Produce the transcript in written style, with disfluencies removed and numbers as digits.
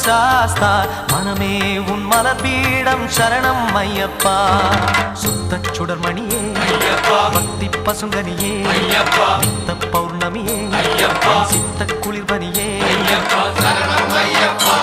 சாஸ்தா மனமே உன் மலர்பீடம் சரணம் ஐயப்பா சுத்த சுடர்மணியே பக்தி பசுங்கனியே நித்த பௌர்ணமியே சித்த குளிர்பனியே சரணம் ஐயப்பா